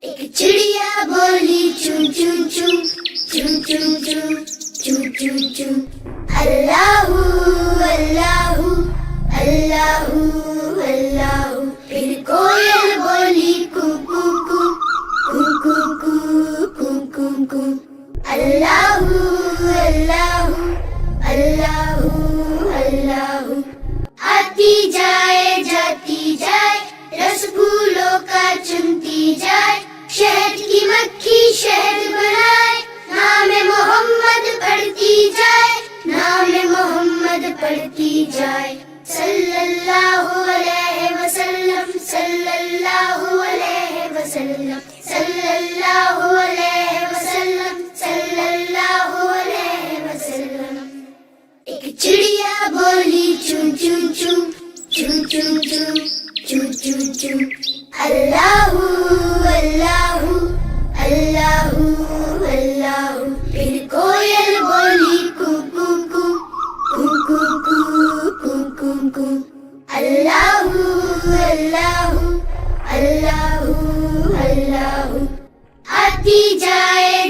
ایک چڑیا بولی چون چون چون چون چون چون چون چون چون اللہ اللہ اللہ اللہ. پھر کوئل بولی کو کو کو کو کو کو کو کو اللہ اللہ اللہ اللہ. آتی جائے جاتی جائے رس پھولوں کا چنتی جائے شہد کی مکھی شہد بنائے نام محمد پڑھتی جائے نام محمد پڑھتی جائے صلی اللہ علیہ وسلم صلی اللہ علیہ وسلم صلی اللہ علیہ وسلم صلی اللہ علیہ وسلم. ایک چڑیا بولی چون چون چون چون چون چون چون چون چون اللہ اللہ اللہ اللہ. پھر کوئل بولی کو کو کو کو کو کو کو کو کو اللہ اللہ اللہ اللہ. آتی جائے